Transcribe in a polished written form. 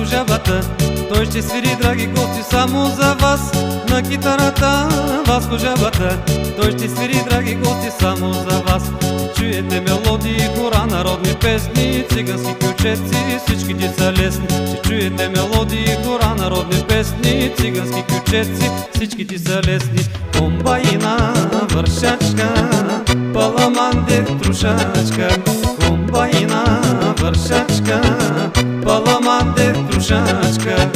Васко жабата, той ще свири, драги гости, само за вас на китарата. Васко жабата, той ще свири, драги гости, само за вас. Чуете мелодии, хора, народни песни, цигански ключеци, всичките са лесни. Ще чуете мелодии, хора, народни песни, цигански ключеци, всичките са лесни. Комбайна, вършачка, паламанде, трушачка. Комбайна, вършачка, паламанде, трушачка.